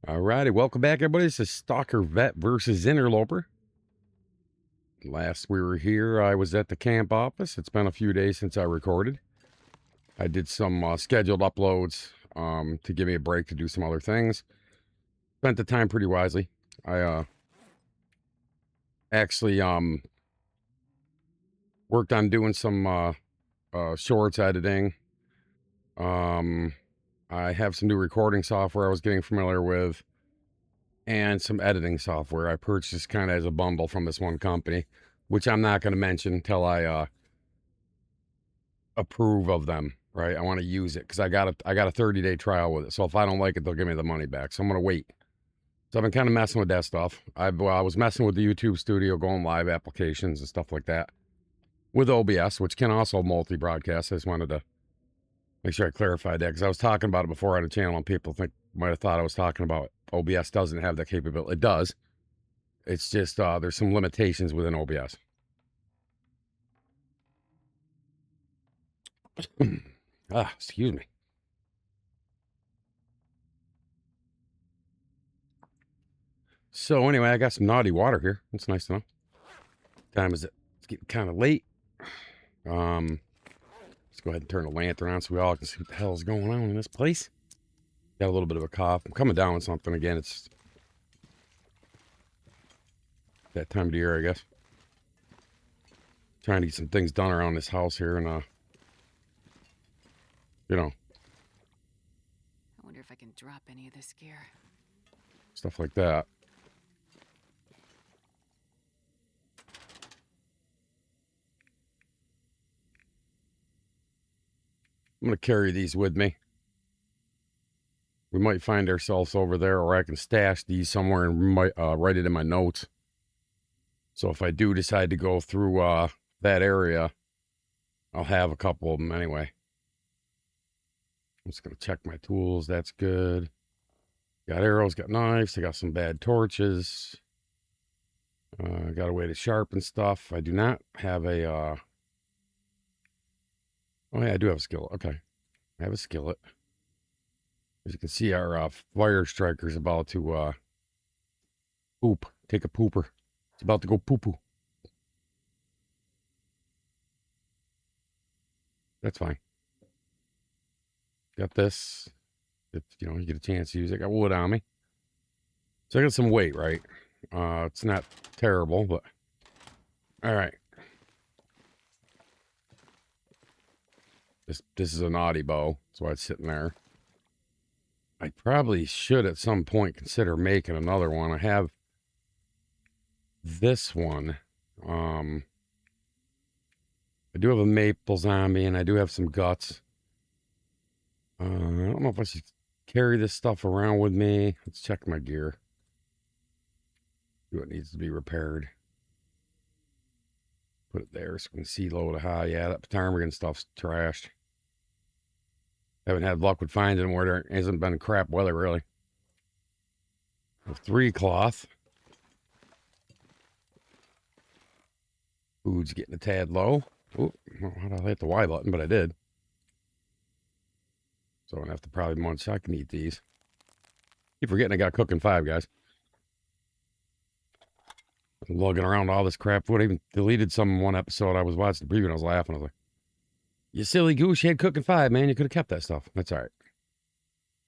Alrighty, welcome back, everybody. This is Stalker Vet versus Interloper. Last we were here, I was at the camp office. It's been a few days since I recorded. I did some scheduled uploads to give me a break to do some other things. Spent the time pretty wisely. I actually worked on doing some shorts editing. I have some new recording software I was getting familiar with, and some editing software I purchased kind of as a bundle from this one company, which I'm not going to mention until I approve of them, right? I want to use it because I got a 30-day trial with it. So if I don't like it, they'll give me the money back. So I'm going to wait. So I've been kind of messing with that stuff. I was messing with the YouTube studio, going live applications and stuff like that with OBS, which can also multi-broadcast. I just wanted to make sure I clarified that because I was talking about it before on the channel and people might have thought I was talking about OBS doesn't have that capability. It does. It's just there's some limitations within OBS. Excuse me. So anyway, I got some naughty water here. That's nice to know. Time is it? It's getting kind of late. Let's go ahead and turn the lantern on so we all can see what the hell is going on in this place. Got a little bit of a cough. I'm coming down with something again. It's that time of the year, I guess. Trying to get some things done around this house here, and you know, I wonder if I can drop any of this gear. stuff like that. I'm gonna carry these with me. We might find ourselves over there, or I can stash these somewhere and write it in my notes. So if I do decide to go through that area, I'll have a couple of them anyway. I'm just gonna check my tools. That's good. Got arrows, got knives. I got some bad torches. Got a way to sharpen stuff. I do not have a. Oh yeah, I do have a skillet. Okay, I have a skillet. As you can see, our fire striker's about to poop. Take a pooper. It's about to go poo poo. That's fine. Got this. If you get a chance to use it. Got wood on me. So I got some weight, right? It's not terrible, but all right. This is a naughty bow. That's why it's sitting there. I probably should at some point consider making another one. I have this one. I do have a maple zombie, and I do have some guts. I don't know if I should carry this stuff around with me. Let's check my gear. See what needs to be repaired. Put it there so we can see low to high. Yeah, that ptarmigan stuff's trashed. Haven't had luck with finding where there hasn't been crap weather, really. 3 cloth. Food's getting a tad low. Oh, how did I hit the Y button? But I did. So I'm going to have to probably munch. I can eat these. Keep forgetting I got cooking 5, guys. I'm lugging around all this crap food. I even deleted some in one episode. I was watching the preview and I was laughing. I was like, you silly goose, you had cooking 5, man. You could have kept that stuff. That's all right.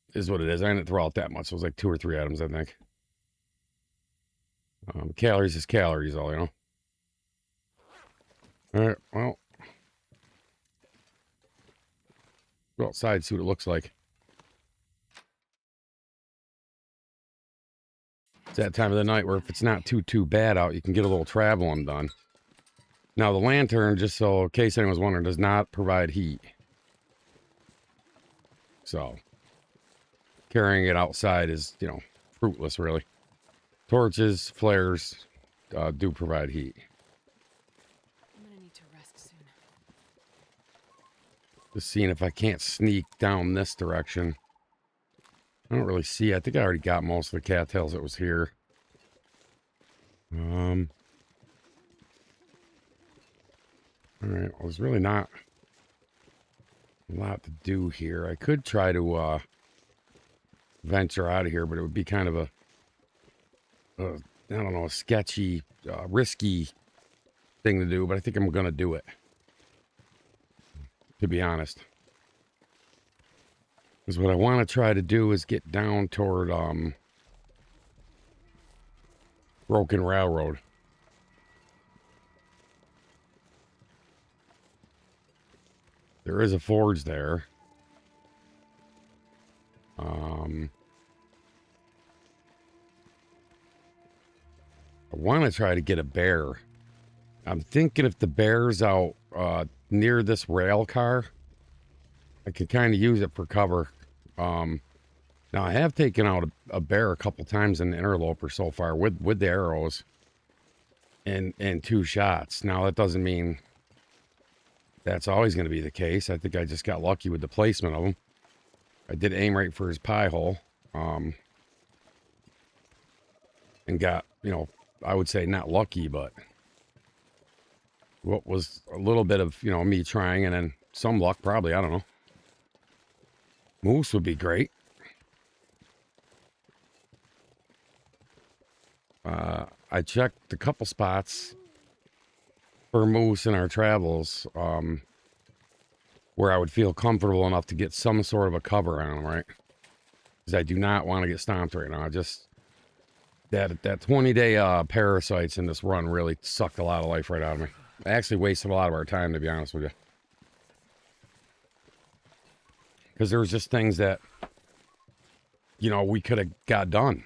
It is what it is. I didn't throw out that much. It was like 2 or 3 items, I think. Calories is calories, all, All right, well. Go outside, see what it looks like. It's that time of the night where if it's not too bad out, you can get a little traveling done. Now, the lantern, just so in case anyone's wondering, does not provide heat. So, carrying it outside is, fruitless, really. Torches, flares do provide heat. I'm gonna need to rest soon. Just seeing if I can't sneak down this direction. I don't really see it. I think I already got most of the cattails that was here. All right, well, there's really not a lot to do here. I could try to venture out of here, but it would be kind of I don't know, a sketchy, risky thing to do, but I think I'm going to do it, to be honest. Because what I want to try to do is get down toward Broken Railroad. There is a forge there. I want to try to get a bear. I'm thinking if the bear's out near this rail car, I could kind of use it for cover. Now I have taken out a bear a couple times in the Interloper so far with the arrows and 2 shots. Now that doesn't mean that's always going to be the case. I think I just got lucky with the placement of them. I did aim right for his pie hole, and got, I would say not lucky, but what was a little bit of, me trying and then some luck probably, I don't know. Moose would be great. I checked a couple spots for moose in our travels, where I would feel comfortable enough to get some sort of a cover on them, right? Because I do not want to get stomped right now. I just, that 20-day parasites in this run really sucked a lot of life right out of me. I actually wasted a lot of our time, to be honest with you. Because there was just things that, we could have got done.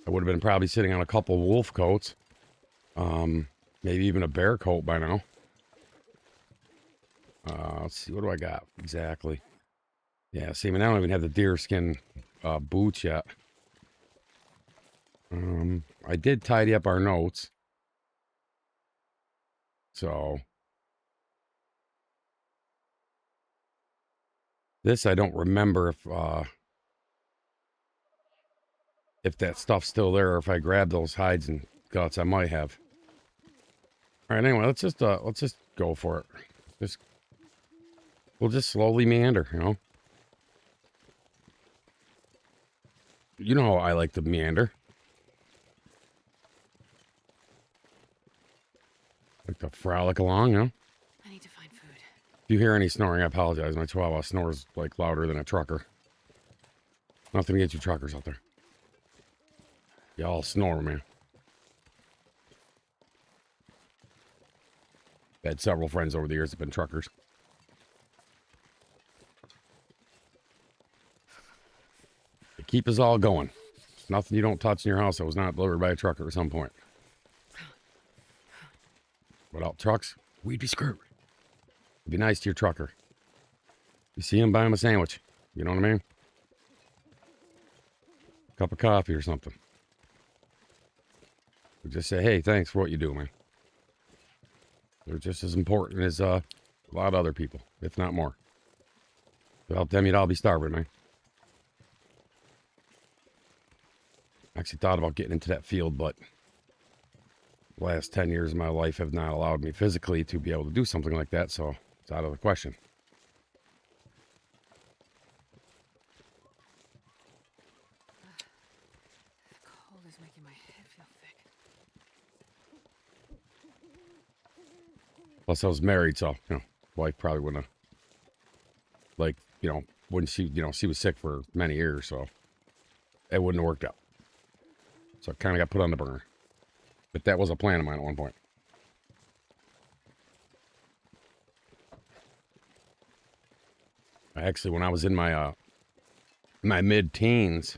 I would have been probably sitting on a couple wolf coats. Maybe even a bear coat by now. Let's see, what do I got exactly? Yeah, see, I mean, I don't even have the deer skin boots yet. I did tidy up our notes. So this I don't remember if that stuff's still there or if I grabbed those hides and guts. I might have. All right, anyway, let's just go for it. We'll just slowly meander, You know how I like to meander. Like to frolic along, I need to find food. If you hear any snoring, I apologize. My Chihuahua snores like louder than a trucker. Nothing against you truckers out there. Y'all snore, man. I've had several friends over the years that have been truckers. They keep us all going. There's nothing you don't touch in your house that was not delivered by a trucker at some point. Without trucks, we'd be screwed. Be nice to your trucker. You see him, buy him a sandwich. You know what I mean? Cup of coffee or something. Just say, hey, thanks for what you do, man. They're just as important as a lot of other people, if not more. Without them, you'd all be starving, man. I actually thought about getting into that field, but the last 10 years of my life have not allowed me physically to be able to do something like that, so it's out of the question. The cold is making my head feel thick. Plus, I was married, so, wife probably wouldn't have, when she, she was sick for many years, so it wouldn't have worked out. So I kind of got put on the burner. But that was a plan of mine at one point. Actually, when I was in my my mid-teens,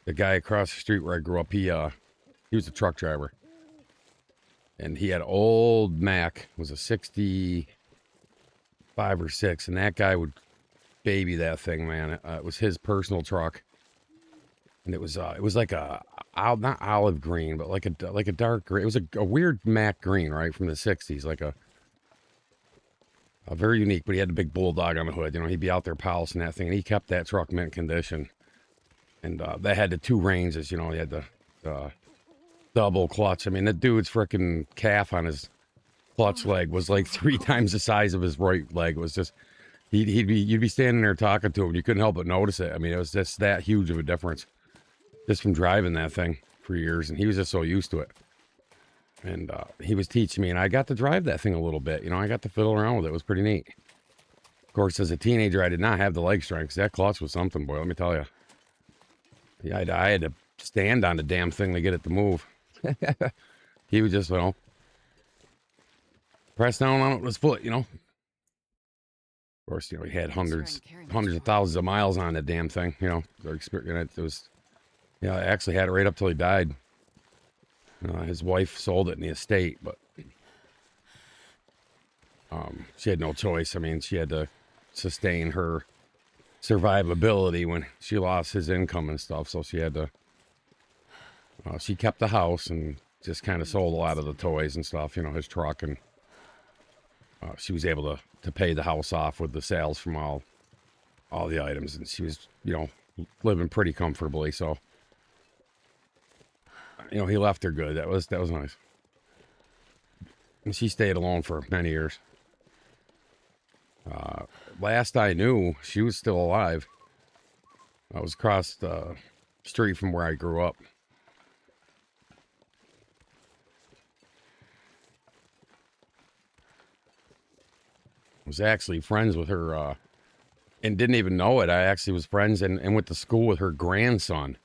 the guy across the street where I grew up, he was a truck driver. And he had old Mac, it was a 65 or 6, and that guy would baby that thing, man. It was his personal truck. And it was like not olive green, but like a dark green. It was a weird Mac green, right, from the 60s, like a very unique, but he had a big bulldog on the hood. He'd be out there polishing that thing, and he kept that truck mint condition. And that had the 2 ranges, he had the double clutch. I mean, the dude's freaking calf on his clutch leg was like 3 times the size of his right leg. It was just, You'd be standing there talking to him. You couldn't help but notice it. I mean, it was just that huge of a difference just from driving that thing for years. And he was just so used to it. And he was teaching me, and I got to drive that thing a little bit. You know, I got to fiddle around with it. It was pretty neat. Of course, as a teenager, I did not have the leg strength, 'cause that clutch was something, boy, let me tell you. Yeah, I had to stand on the damn thing to get it to move. He would just, you know, press down on it with his foot, you know. Of course, you know, he had hundreds of thousands of miles on that damn thing, you know. It was, yeah, I actually had it right up till he died. His wife sold it in the estate, but she had no choice. I mean, she had to sustain her survivability when she lost his income and stuff. So she had to, she kept the house and just kind of sold a lot of the toys and stuff, you know, his truck. And she was able to pay the house off with the sales from all the items. And she was, you know, living pretty comfortably. So, you know, he left her good. That was nice. And she stayed alone for many years. Last I knew, she was still alive. I was across the street from where I grew up. I was actually friends with her, and didn't even know it. I actually was friends and went to school with her grandson.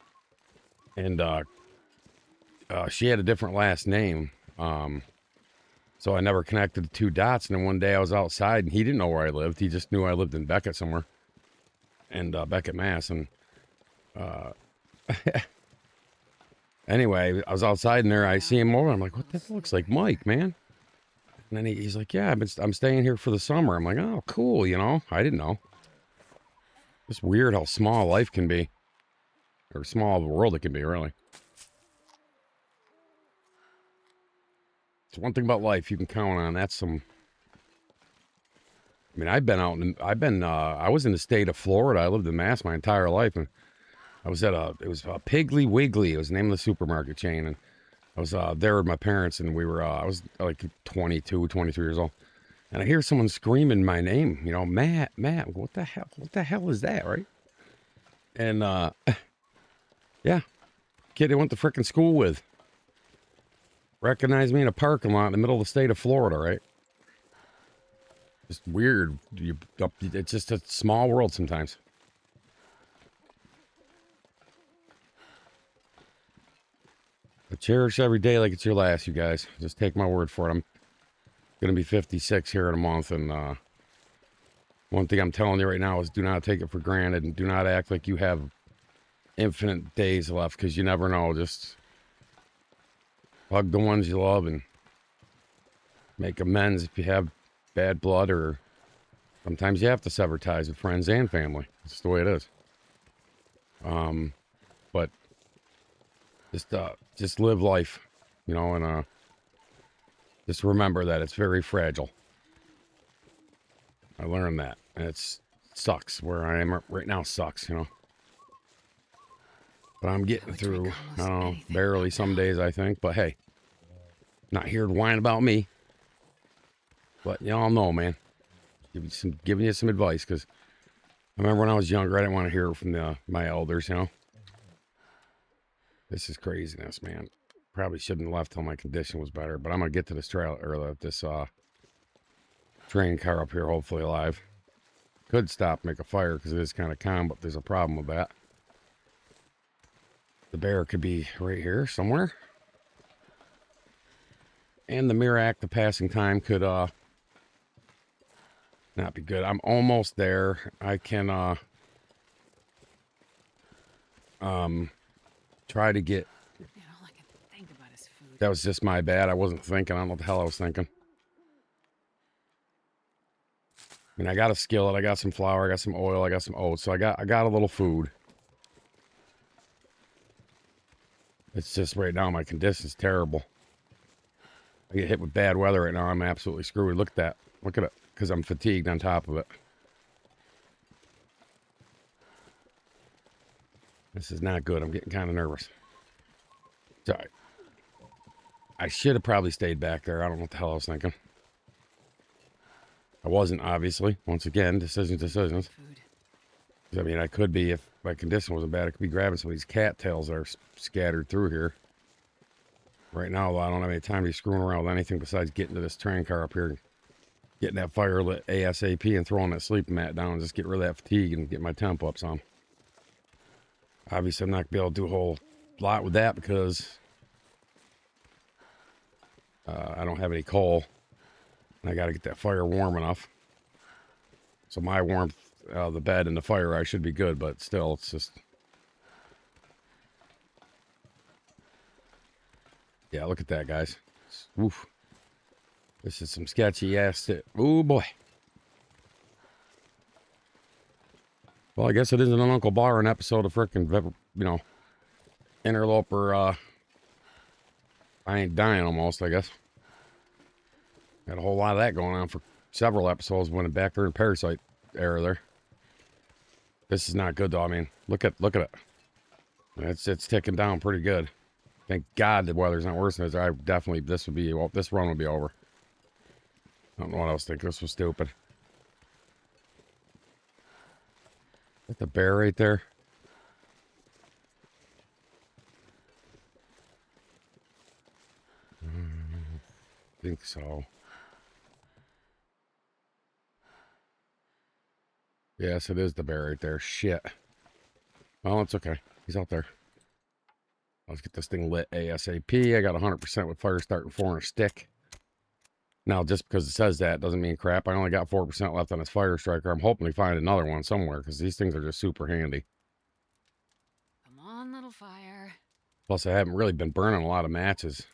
And she had a different last name. So I never connected the two dots. And then one day I was outside and he didn't know where I lived. He just knew I lived in Beckett somewhere. And Beckett, Mass. And anyway, I was outside and there I see him over. I'm like, what the hell? Looks like Mike, man. And then he's like, yeah, I'm staying here for the summer. I'm like, oh, cool, you know. I didn't know. It's weird how small life can be. Or small of a world it can be, really. It's one thing about life you can count on. That's some... I mean, I was in the state of Florida. I lived in Mass my entire life. And I was it was Piggly Wiggly. It was the name of the supermarket chain. And I was there with my parents, and I was like 22, 23 years old. And I hear someone screaming my name, you know, Matt, what the hell is that, right? And, yeah, kid I went to frickin' school with. Recognized me in a parking lot in the middle of the state of Florida, right? Just weird. It's just a small world sometimes. But cherish every day like it's your last, you guys. Just take my word for it. I'm going to be 56 here in a month. And one thing I'm telling you right now is do not take it for granted. And do not act like you have infinite days left, because you never know. Just hug the ones you love and make amends if you have bad blood, or sometimes you have to sever ties with friends and family. It's just the way it is. But just live life, you know, and just remember that it's very fragile. I learned that, and it sucks. Where I am right now sucks, you know. But I'm getting through. I don't know, barely some days, I think. But hey, not here to whine about me. But y'all know, man. Giving you some advice, because I remember when I was younger, I didn't want to hear it from my elders, you know. This is craziness, man. Probably shouldn't have left till my condition was better. But I'm gonna get to this train car up here, hopefully alive. Could stop, make a fire, because it is kind of calm, but there's a problem with that. The bear could be right here somewhere. And the mere act of passing time could not be good. I'm almost there. I can try to get... Man, all I can think about is food. That was just my bad. I wasn't thinking. I don't know what the hell I was thinking. I mean, I got a skillet. I got some flour. I got some oil. I got some oats. So I got a little food. It's just right now my condition's terrible. I get hit with bad weather right now. I'm absolutely screwed. Look at that. Look at it. Because I'm fatigued on top of it. This is not good. I'm getting kind of nervous. Sorry. I should have probably stayed back there. I don't know what the hell I was thinking. I wasn't, obviously. Once again, decisions. Food. I mean, I could be, if my condition wasn't bad, I could be grabbing some of these cattails that are scattered through here. Right now, I don't have any time to be screwing around with anything besides getting to this train car up here, getting that fire lit ASAP and throwing that sleeping mat down and just get rid of that fatigue and get my temp up some. Obviously, I'm not going to be able to do a whole lot with that because I don't have any coal. And I got to get that fire warm enough. So my warmth, the bed and the fire, I should be good, but still, it's just... Yeah, look at that, guys. Oof. This is some sketchy ass shit. Oh, boy. Well, I guess it isn't an Uncle Byron episode of frickin', you know, Interloper, I ain't dying almost, I guess. Had a whole lot of that going on for several episodes when back there in Parasite era there. This is not good though. I mean, look at it. It's ticking down pretty good. Thank God the weather's not worse than this. I definitely this run would be over. I don't know what I was thinking. This was stupid. Is that the bear right there? I think so. Yes, it is the bear right there. Shit. Oh, it's okay. He's out there. Let's get this thing lit ASAP. I got 100% with fire starting 4 on a stick. Now, just because it says that doesn't mean crap. I only got 4% left on this fire striker. I'm hoping to find another one somewhere because these things are just super handy. Come on, little fire. Plus, I haven't really been burning a lot of matches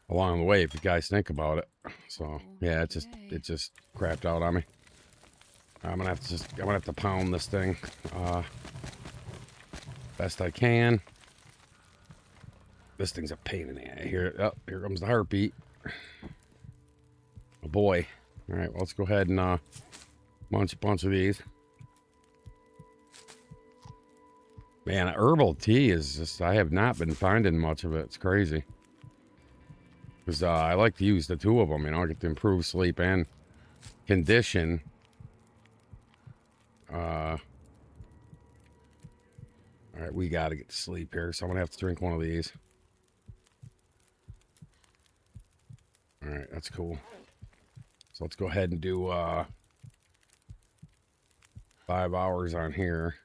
along the way, if you guys think about it. So, yeah, it just crapped out on me. I'm gonna have to pound this thing best I can. This thing's a pain in the ass. Here comes the heartbeat. Oh boy. All right, well, let's go ahead and munch a bunch of these. Man, herbal tea is just, I have not been finding much of it. It's crazy. Because I like to use the 2 of them, you know, I get to improve sleep and condition. All right, we got to get to sleep here, so I'm going to have to drink one of these. All right, that's cool. So let's go ahead and do 5 hours on here.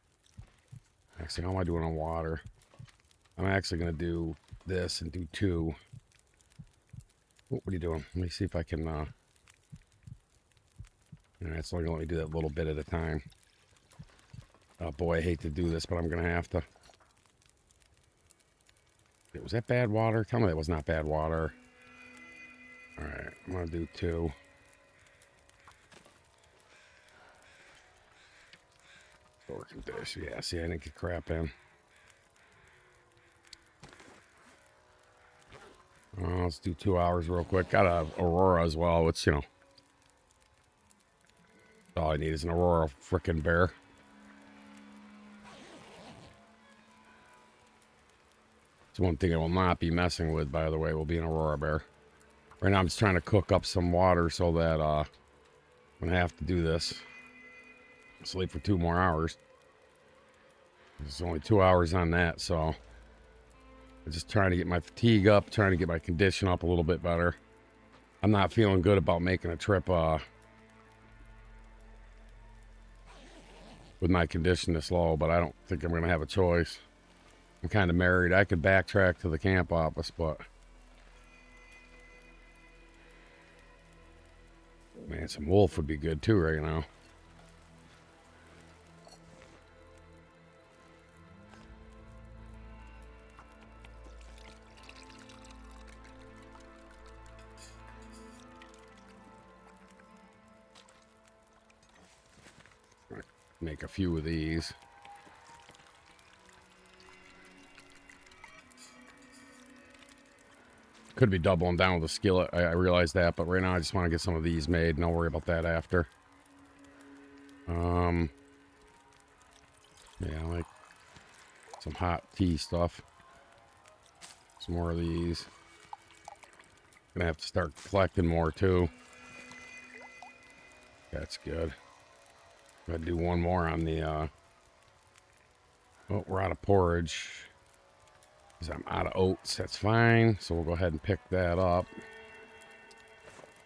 Actually, how am I doing on water? I'm actually going to do this and do 2. What are you doing? Let me see if I can... it's only going to let me do that little bit at a time. Oh boy, I hate to do this, but I'm going to have to. Was that bad water? Tell me that was not bad water. All right, I'm going to do 2. Working dish. Yeah, see, I didn't get crap in. Let's do 2 hours real quick. Got a Aurora as well, which, you know. All I need is an Aurora frickin' bear. It's one thing I will not be messing with, by the way, will be an Aurora bear. Right now I'm just trying to cook up some water so that I'm going to have to do this. Sleep for 2 more hours. There's only 2 hours on that, so I'm just trying to get my fatigue up, trying to get my condition up a little bit better. I'm not feeling good about making a trip with my condition this low, but I don't think I'm going to have a choice. I'm kind of married. I could backtrack to the camp office, but... Man, some wolf would be good too right now. Make a few of these. Could be doubling down with a skillet. I realize that, but right now I just want to get some of these made, and I'll worry about that after. Yeah, I like some hot tea stuff. Some more of these. Gonna have to start collecting more too. That's good. I'm gonna do one more on the, oh, we're out of porridge. Because I'm out of oats. That's fine. So we'll go ahead and pick that up.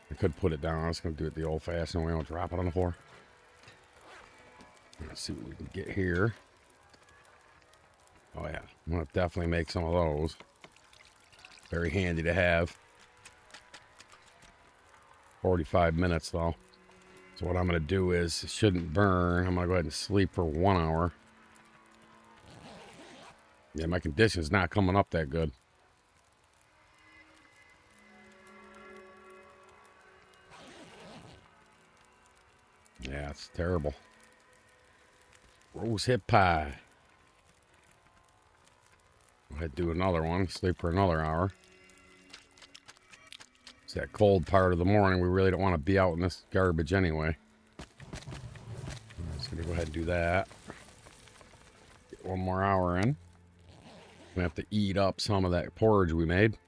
I could put it down. I was going to do it the old-fashioned way. I'll drop it on the floor. Let's see what we can get here. Oh, yeah. I'm going to definitely make some of those. Very handy to have. 45 minutes, though. So what I'm going to do is, it shouldn't burn. I'm going to go ahead and sleep for 1 hour. Yeah, my condition's not coming up that good. Yeah, it's terrible. Rose hip pie. Go ahead and do another one. Sleep for another hour. It's that cold part of the morning. We really don't want to be out in this garbage anyway. I'm just going to go ahead and do that. Get 1 more hour in. We have to eat up some of that porridge we made. Looks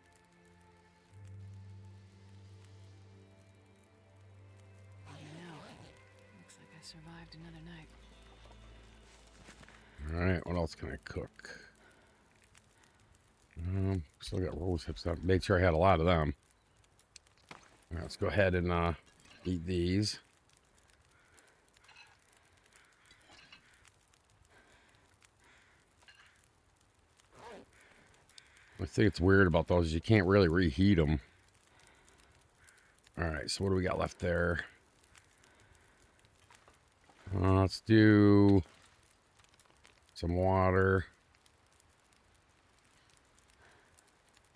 like I survived another night. Alright, what else can I cook? Still got rose hips down. Made sure I had a lot of them. Alright, let's go ahead and eat these. I think it's weird about those is you can't really reheat them. Alright, so what do we got left there? Let's do some water.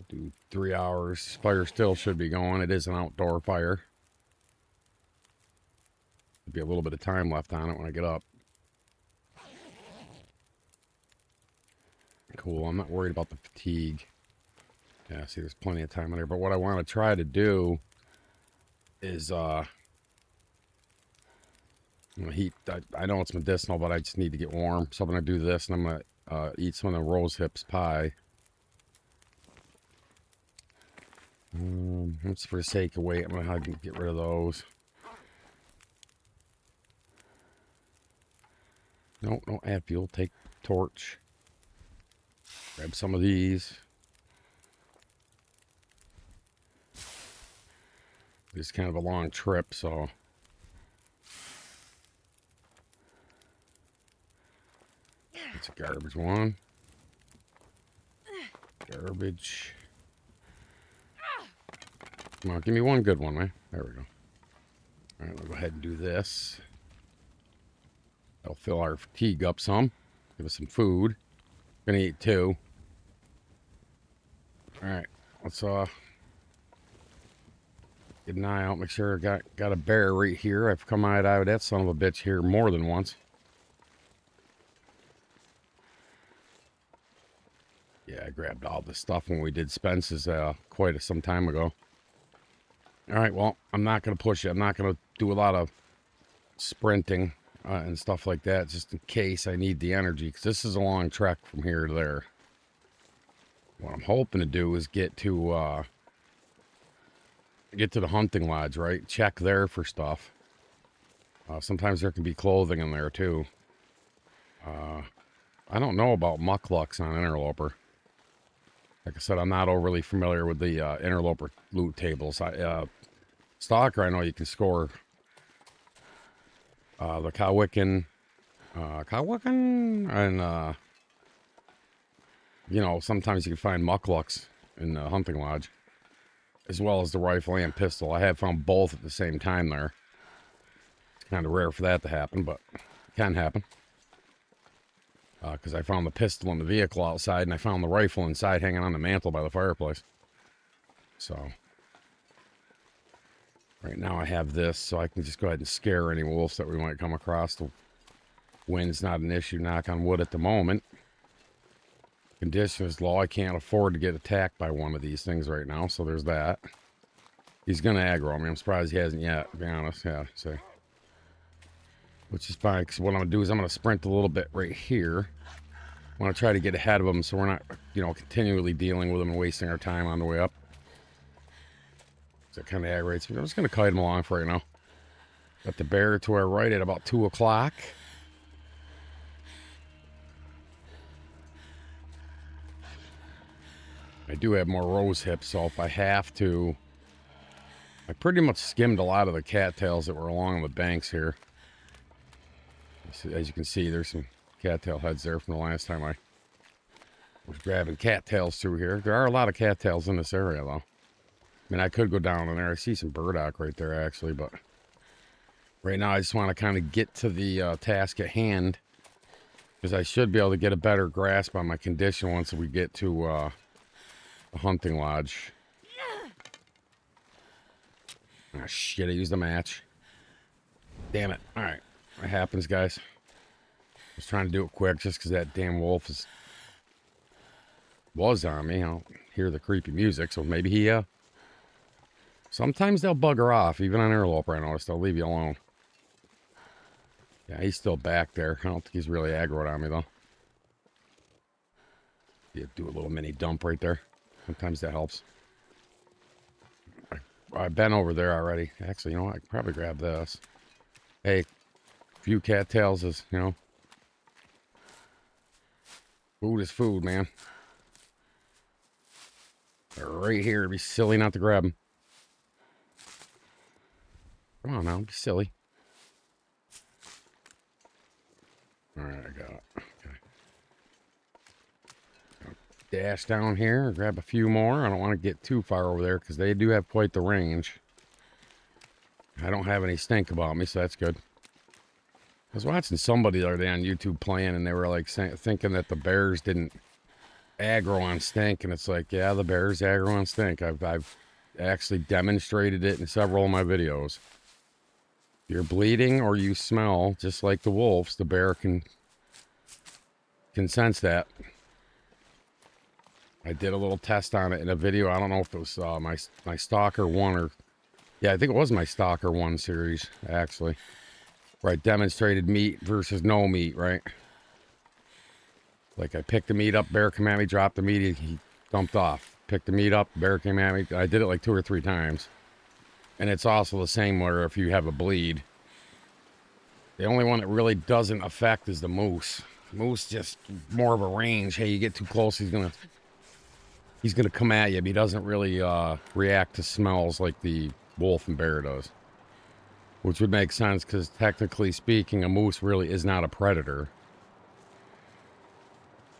Do 3 hours. Fire still should be going. It is an outdoor fire. There'll be a little bit of time left on it when I get up. Cool. I'm not worried about the fatigue. Yeah, see, there's plenty of time in there. But what I want to try to do is, I'm gonna heat. I know it's medicinal, but I just need to get warm. So I'm gonna do this, and I'm gonna eat some of the rose hips pie. Just for the sake of weight, I'm gonna have to get rid of those. Nope, don't add fuel. Take torch. Grab some of these. It's kind of a long trip, so. It's a garbage one. Garbage. Come on, give me one good one, man. There we go. All right, we'll go ahead and do this. That'll fill our fatigue up some. Give us some food. Gonna eat 2. All right, let's get an eye out. Make sure I got a bear right here. I've come out of that son of a bitch here more than once. Yeah, I grabbed all this stuff when we did Spence's quite some time ago. All right, well, I'm not going to push it. I'm not going to do a lot of sprinting and stuff like that, just in case I need the energy, because this is a long trek from here to there. What I'm hoping to do is get to the hunting lodge, right? Check there for stuff. Sometimes there can be clothing in there, too. I don't know about mucklucks on Interloper. Like I said, I'm not overly familiar with the Interloper loot tables. Stalker, I know you can score the Cowican, and you know, sometimes you can find mucklucks in the hunting lodge, as well as the rifle and pistol. I have found both at the same time there. It's kind of rare for that to happen, but it can happen. Because I found the pistol in the vehicle outside, and I found the rifle inside hanging on the mantle by the fireplace. So, right now I have this, so I can just go ahead and scare any wolves that we might come across. The wind's not an issue, knock on wood, at the moment. Condition is low. I can't afford to get attacked by one of these things right now, so there's that. He's going to aggro me. I'm surprised he hasn't yet, to be honest. Yeah, so. Which is fine, because what I'm going to do is I'm going to sprint a little bit right here. I want to try to get ahead of them so we're not, you know, continually dealing with them and wasting our time on the way up. So that kind of aggravates me. I'm just going to kite them along for right now. Got the bear to our right at about 2 o'clock. I do have more rose hips, so if I have to... I pretty much skimmed a lot of the cattails that were along the banks here. As you can see, there's some cattail heads there from the last time I was grabbing cattails through here. There are a lot of cattails in this area, though. I mean, I could go down in there. I see some burdock right there, actually, but right now I just want to kind of get to the task at hand, because I should be able to get a better grasp on my condition once we get to the hunting lodge. Ah, shit, I used a match. Damn it. All right. What happens, guys? I was trying to do it quick just because that damn wolf was on me. I don't hear the creepy music, so maybe he... Sometimes they'll bugger off, even on Interloper, I noticed. They'll leave you alone. Yeah, he's still back there. I don't think he's really aggroed on me, though. You do a little mini dump right there. Sometimes that helps. I've been over there already. Actually, you know what? I could probably grab this. Hey, a few cattails is, you know... Food is food, man. They're right here. It'd be silly not to grab them. Come on now, be silly. Alright, I got it. Okay. Dash down here, grab a few more. I don't want to get too far over there because they do have quite the range. I don't have any stink about me, so that's good. I was watching somebody the other day on YouTube playing, and they were like thinking that the bears didn't aggro on stink, and it's like, yeah, the bears aggro on stink. I've actually demonstrated it in several of my videos. If you're bleeding or you smell just like the wolves, the bear can sense that. I did a little test on it in a video. I don't know if it was my Stalker 1 or... Yeah, I think it was my Stalker 1 series, actually. Where I demonstrated meat versus no meat, right? Like, I picked the meat up, bear came at me, dropped the meat, he dumped off. Picked the meat up, bear came at me. I did it like 2 or 3 times. And it's also the same where if you have a bleed. The only one that really doesn't affect is the moose. Moose just more of a range. Hey, you get too close, he's gonna come at you, but he doesn't really react to smells like the wolf and bear does. Which would make sense because technically speaking, a moose really is not a predator.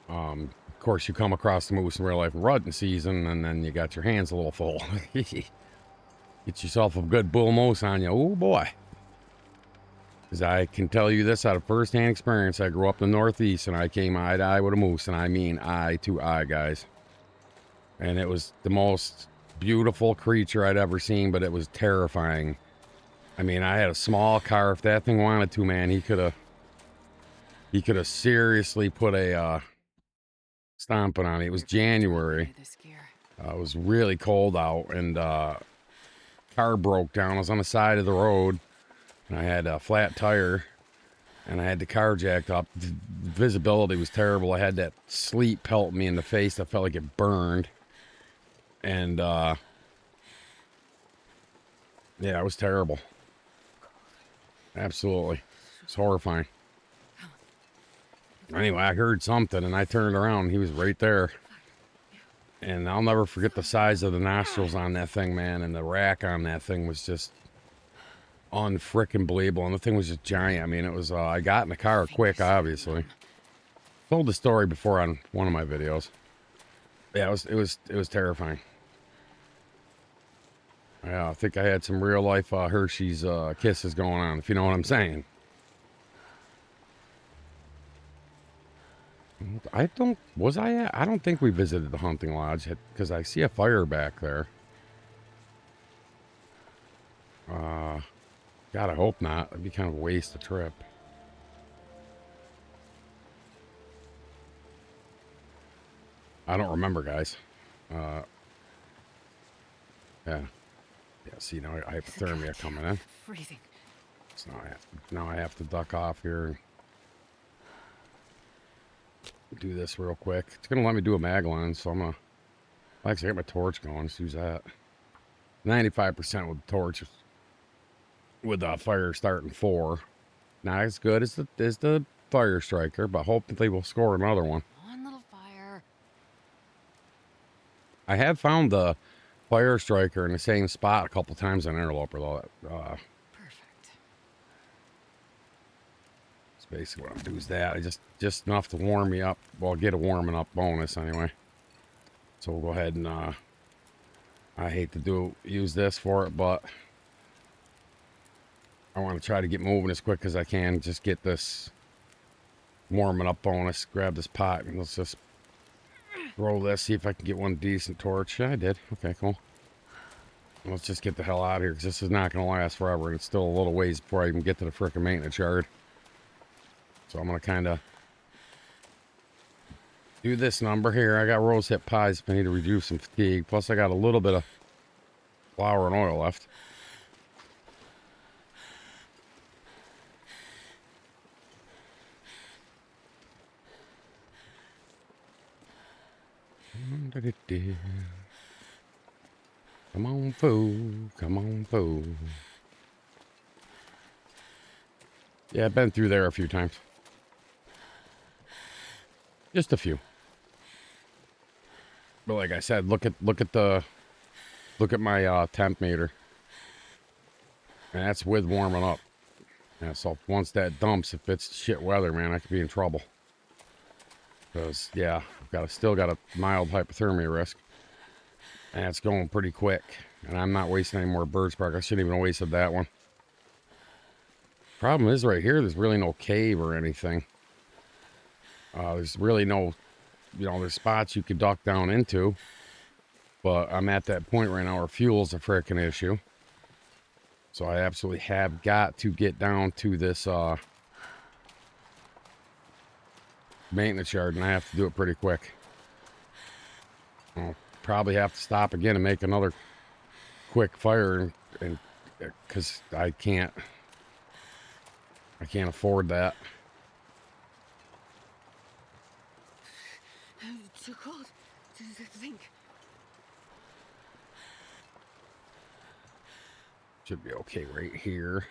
Of course, you come across the moose in real life rutting season, and then you got your hands a little full. Get yourself a good bull moose on you. Oh boy. Because I can tell you this out of first-hand experience. I grew up in the Northeast, and I came eye to eye with a moose, and I mean eye to eye, guys. And it was the most beautiful creature I'd ever seen, but it was terrifying. I mean, I had a small car. If that thing wanted to, man, he could have seriously put a stomping on me. It was January. It was really cold out, and car broke down. I was on the side of the road, and I had a flat tire, and I had the car jacked up. The visibility was terrible. I had that sleet pelt me in the face. I felt like it burned. And, yeah, it was terrible. Absolutely. It's horrifying. Anyway, I heard something, and I turned around, and he was right there. And I'll never forget the size of the nostrils on that thing, man, and the rack on that thing was just unfrickin' believable, and the thing was just giant. I mean, it was, I got in the car quick, obviously. Told the story before on one of my videos. Yeah, it was terrifying. Yeah, I think I had some real life Hershey's kisses going on, if you know what I'm saying. I don't think we visited the hunting lodge because I see a fire back there. God, I hope not. It'd be kind of a waste of trip. I don't remember, guys. Yeah. Yeah, see, now hypothermia coming in. Freezing. So now I have to duck off here. Do this real quick. It's gonna let me do a Maglon, so I'm gonna actually get my torch going. Let's use that. 95% with the torch. with the fire starting 4. Not as good as the fire striker, but hopefully we'll score another one. Come on, little fire. I have found the fire striker in the same spot a couple times on Interloper, though. Perfect. That's basically what I'm doing is that. I just enough to warm me up. Well, get a warming up bonus anyway. So we'll go ahead and I hate to use this for it, but I want to try to get moving as quick as I can. Just get this warming up bonus. Grab this pot and let's just roll this. See if I can get one decent torch. Yeah, I did. Okay, cool. Let's just get the hell out of here because this is not going to last forever, and it's still a little ways before I even get to the frickin' maintenance yard. So I'm going to kind of do this number here. I got rose hip pies if I need to reduce some fatigue. Plus, I got a little bit of flour and oil left. Come on, fool. Come on, fool. Yeah, I've been through there a few times. Just a few. But like I said, look at my temp meter. And that's with warming up. Yeah, so once that dumps, if it's shit weather, man, I could be in trouble. Because, yeah, still got a mild hypothermia risk. And it's going pretty quick. And I'm not wasting any more bird spark. I shouldn't even have wasted that one. Problem is right here, there's really no cave or anything. There's really no, there's spots you could duck down into. But I'm at that point right now where fuel's a frickin' issue. So I absolutely have got to get down to this maintenance yard, and I have to do it pretty quick. I'll probably have to stop again and make another quick fire, and because I can't afford that. Too cold to think. Should be okay right here.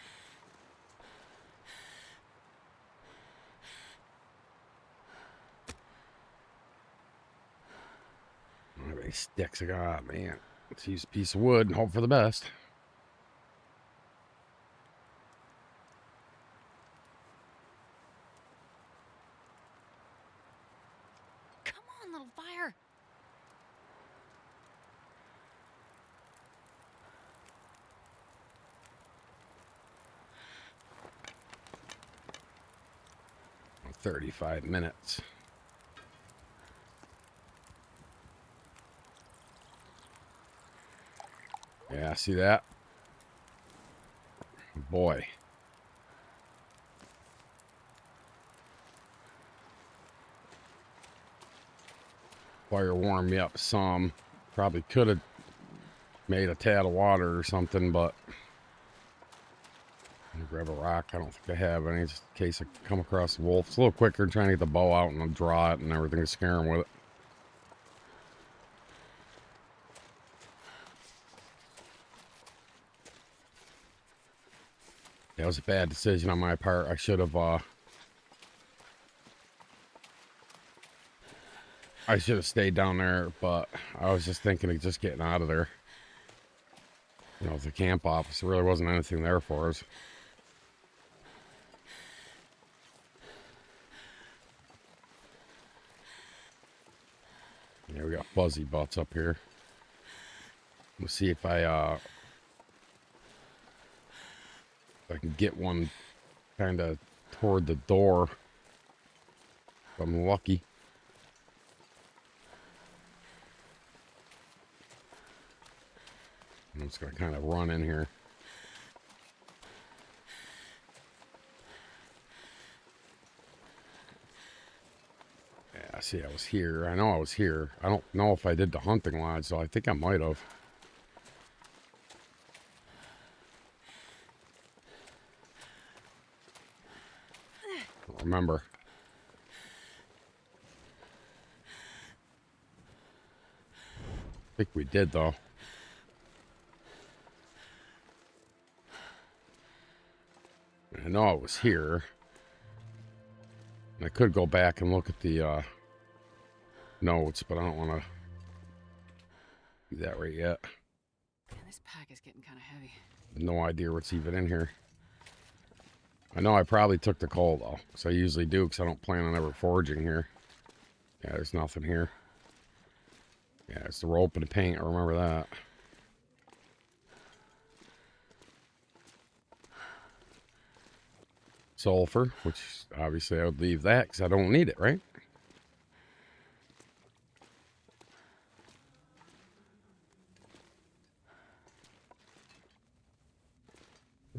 I don't have any sticks. I got, man. Let's use a piece of wood and hope for the best. Come on, little fire. Oh, 35 minutes. Yeah, see that? Boy. Fire warmed me up some. Probably could have made a tad of water or something, but I'm gonna grab a rock. I don't think I have any, just in case I come across a wolf. It's a little quicker than trying to get the bow out and I'll draw it and everything to scare him with it. That was a bad decision on my part. I should have stayed down there, but I was just thinking of just getting out of there. The camp office, there really wasn't anything there for us. Yeah, we got fuzzy butts up here. Let's see if I can get one kind of toward the door. If I'm lucky. I'm just gonna kind of run in here. Yeah, see, I was here. I know I was here. I don't know if I did the hunting lodge, so I think I might have. I don't remember. I think we did, though. know it was here. I could go back and look at the notes, but I don't want to do that right yet. Man, this pack is getting kind of heavy. No idea what's even in here. I know I probably took the coal, though, because I usually do, because I don't plan on ever foraging here. Yeah, there's nothing here. Yeah, it's the rope and the paint. I remember that. Sulfur, which obviously I would leave that because I don't need it, right?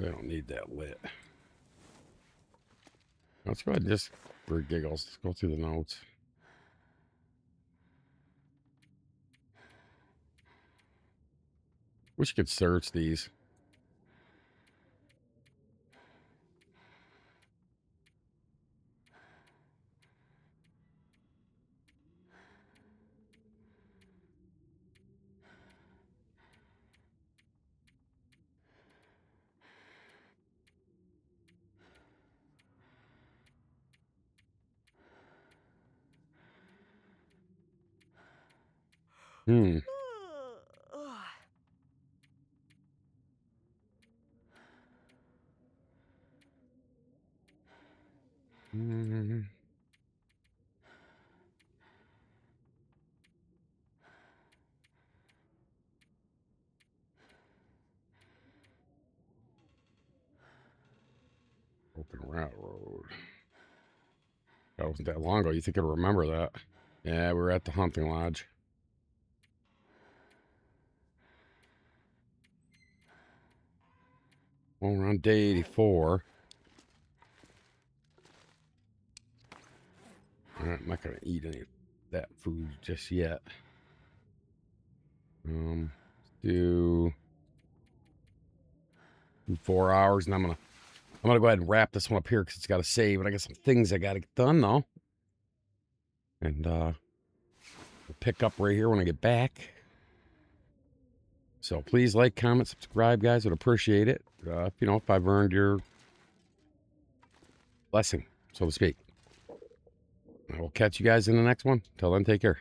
I don't need that lit. Let's go ahead and just, for giggles, let's go through the notes. Wish you could search these. Hmm. Mm. Open railroad. That wasn't that long ago. You think I'd remember that? Yeah, we were at the hunting lodge. Well, we're on day 84. I'm not going to eat any of that food just yet. Do 4 hours, and I'm gonna go ahead and wrap this one up here because it's got to save, and I got some things I got to get done though. And we'll pick up right here when I get back. So please like, comment, subscribe, guys. Would appreciate it. If I've earned your blessing, so to speak. I will catch you guys in the next one. Till then, take care.